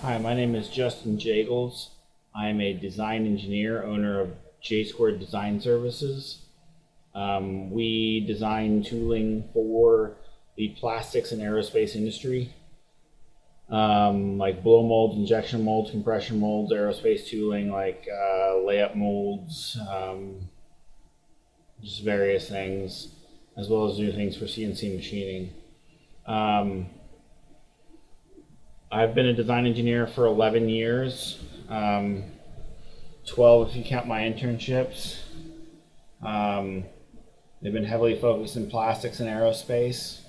Hi, my name is Justin Jagels. I'm a design engineer, owner of J Squared Design Services. We design tooling for the plastics and aerospace industry, like blow molds, injection molds, compression molds, aerospace tooling like layup molds, just various things, as well as new things for CNC machining. I've been a design engineer for 11 years, 12 if you count my internships. They've been heavily focused in plastics and aerospace.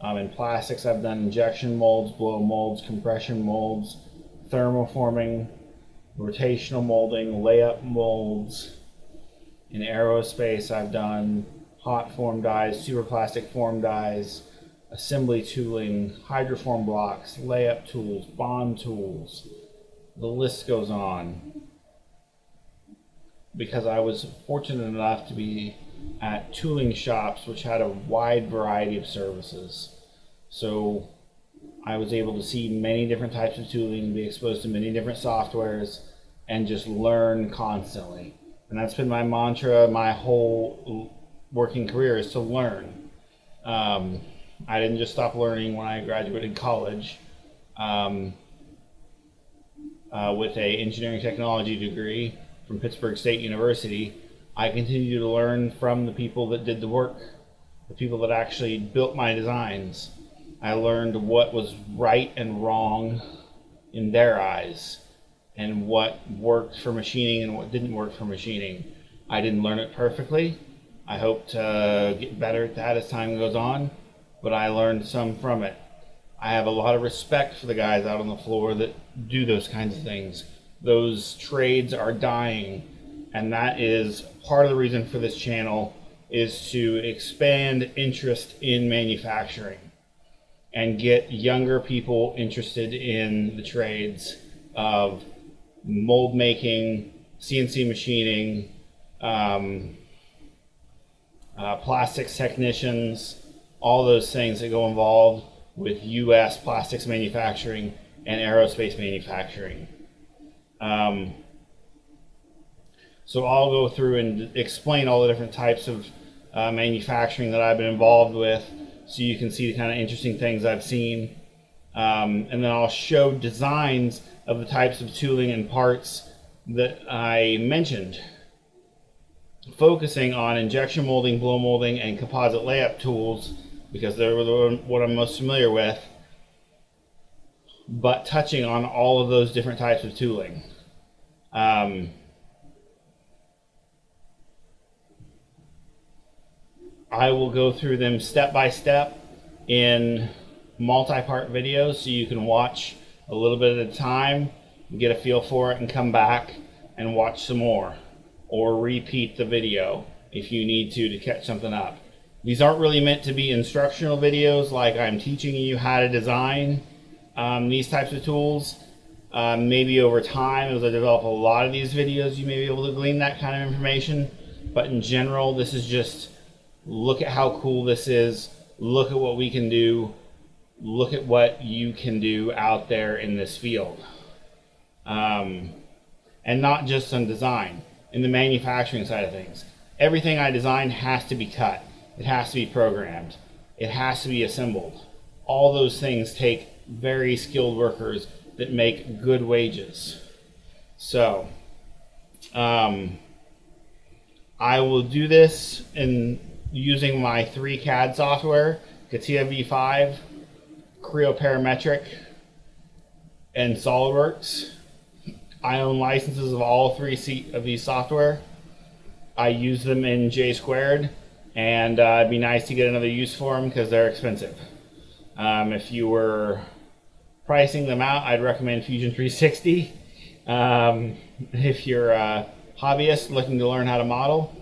In plastics, I've done injection molds, blow molds, compression molds, thermoforming, rotational molding, layup molds. In aerospace, I've done hot form dies, superplastic form dies, assembly tooling, hydroform blocks, layup tools, bond tools. The list goes on. Because I was fortunate enough to be at tooling shops which had a wide variety of services. So I was able to see many different types of tooling, be exposed to many different softwares, and just learn constantly. And that's been my mantra my whole working career, is to learn. I didn't just stop learning when I graduated college with a engineering technology degree from Pittsburgh State University. I continue to learn from the people that did the work, the people that actually built my designs. I learned what was right and wrong in their eyes, and what worked for machining and what didn't work for machining. I didn't learn it perfectly. I hope to get better at that as time goes on, but I learned some from it. I have a lot of respect for the guys out on the floor that do those kinds of things. Those trades are dying, and that is part of the reason for this channel, is to expand interest in manufacturing and get younger people interested in the trades of mold making, CNC machining, plastics technicians, all those things that go involved with U.S. plastics manufacturing and aerospace manufacturing. So I'll go through and explain all the different types of manufacturing that I've been involved with, so you can see the kind of interesting things I've seen. And then I'll show designs of the types of tooling and parts that I mentioned, focusing on injection molding, blow molding, and composite layup tools, because they're what I'm most familiar with, but touching on all of those different types of tooling. I will go through them step by step in multi-part videos, so you can watch a little bit at a time, get a feel for it, and come back and watch some more, or repeat the video if you need to catch something up. These aren't really meant to be instructional videos like I'm teaching you how to design these types of tools. Maybe over time, as I develop a lot of these videos, you may be able to glean that kind of information. But in general, this is just, look at how cool this is, look at what we can do, look at what you can do out there in this field. And not just on design, in the manufacturing side of things. Everything I design has to be cut. It has to be programmed. It has to be assembled. All those things take very skilled workers that make good wages. So, I will do this in using my 3 CAD software, CATIA V5, Creo Parametric, and SolidWorks. I own licenses of all 3 of these software. I use them in J Squared, and it'd be nice to get another use for them because they're expensive. If you were pricing them out, I'd recommend Fusion 360. If you're a hobbyist looking to learn how to model,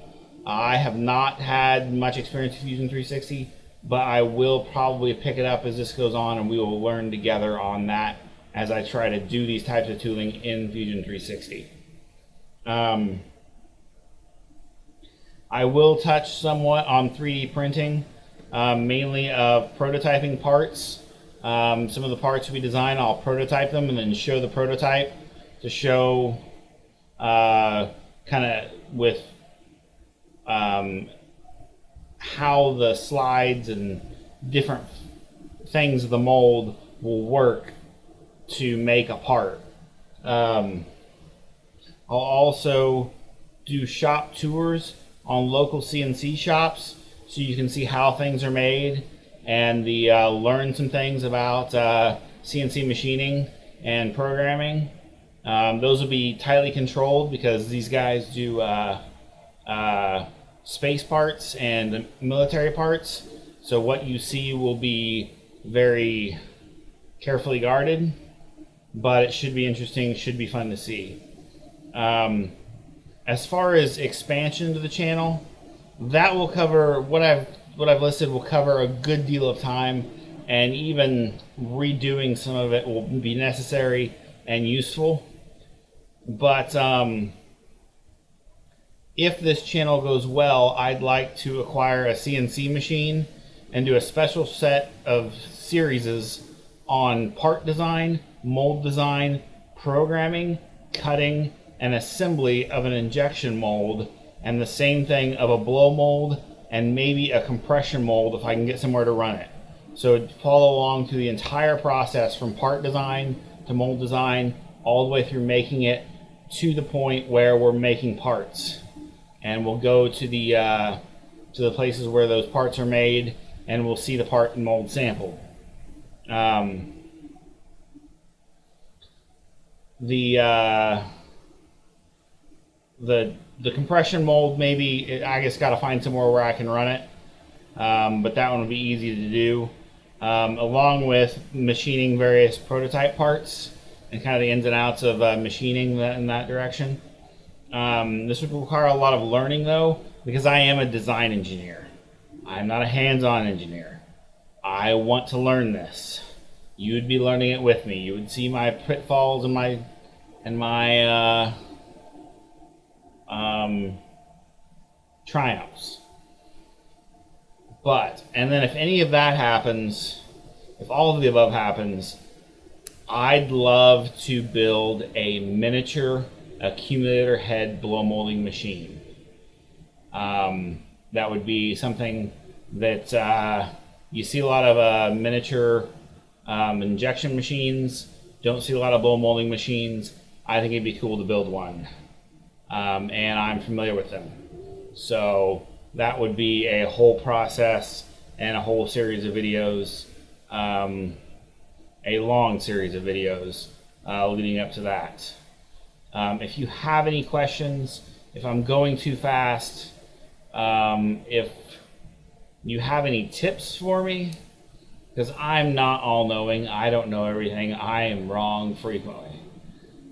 I have not had much experience with Fusion 360, but I will probably pick it up as this goes on, and we will learn together on that as I try to do these types of tooling in Fusion 360. I will touch somewhat on 3D printing, mainly of prototyping parts Some of the parts we design, I'll prototype them and then show the prototype to show kind of with how the slides and different things of the mold will work to make a part. I'll also do shop tours on local CNC shops so you can see how things are made and learn some things about CNC machining and programming. Those will be tightly controlled because these guys do space parts and military parts. So what you see will be very carefully guarded, but it should be interesting, should be fun to see. As far as expansion to the channel, that will cover what I've listed will cover a good deal of time, and even redoing some of it will be necessary and useful. But if this channel goes well, I'd like to acquire a CNC machine and do a special set of series on part design, mold design, programming, cutting, and assembly of an injection mold, and the same thing of a blow mold and maybe a compression mold if I can get somewhere to run it. So follow along through the entire process from part design to mold design, all the way through making it to the point where we're making parts. And we'll go to the places where those parts are made, and we'll see the part and mold sampled. The compression mold, maybe I just got to find somewhere where I can run it, but that one will be easy to do, along with machining various prototype parts and kind of the ins and outs of machining in that direction. This would require a lot of learning though, because I am a design engineer. I'm not a hands-on engineer. I want to learn this. You would be learning it with me. You would see my pitfalls and my triumphs. And then if any of that happens, if all of the above happens, I'd love to build a miniature accumulator head blow molding machine. That would be something that you see a lot of miniature injection machines. Don't see a lot of blow molding machines. I think it'd be cool to build one. And I'm familiar with them. So that would be a whole process and a whole series of videos, a long series of videos leading up to that. If you have any questions, if I'm going too fast, if you have any tips for me, because I'm not all-knowing, I don't know everything, I am wrong frequently.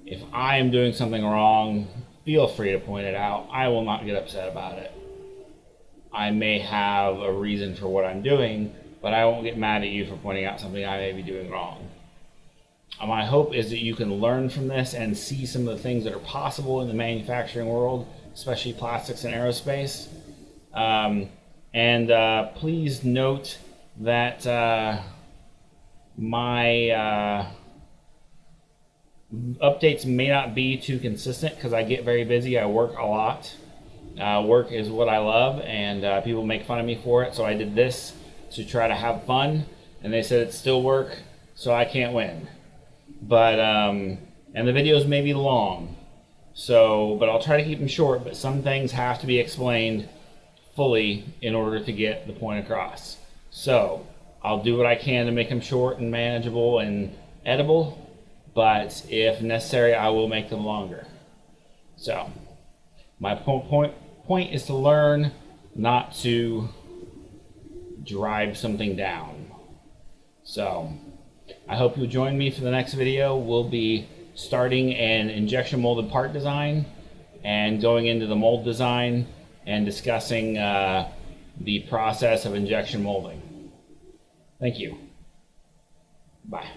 If I am doing something wrong, feel free to point it out. I will not get upset about it. I may have a reason for what I'm doing, but I won't get mad at you for pointing out something I may be doing wrong. My hope is that you can learn from this and see some of the things that are possible in the manufacturing world, especially plastics and aerospace. Please note that my updates may not be too consistent because I get very busy. I work a lot. Work is what I love, and people make fun of me for it. So I did this to try to have fun, and they said it's still work, so I can't win. But and the videos may be long, but I'll try to keep them short. But some things have to be explained fully in order to get the point across. So I'll do what I can to make them short and manageable and edible. But if necessary, I will make them longer. So my point is to learn, not to drive something down. So I hope you'll join me for the next video. We'll be starting an injection molded part design and going into the mold design and discussing the process of injection molding. Thank you. Bye.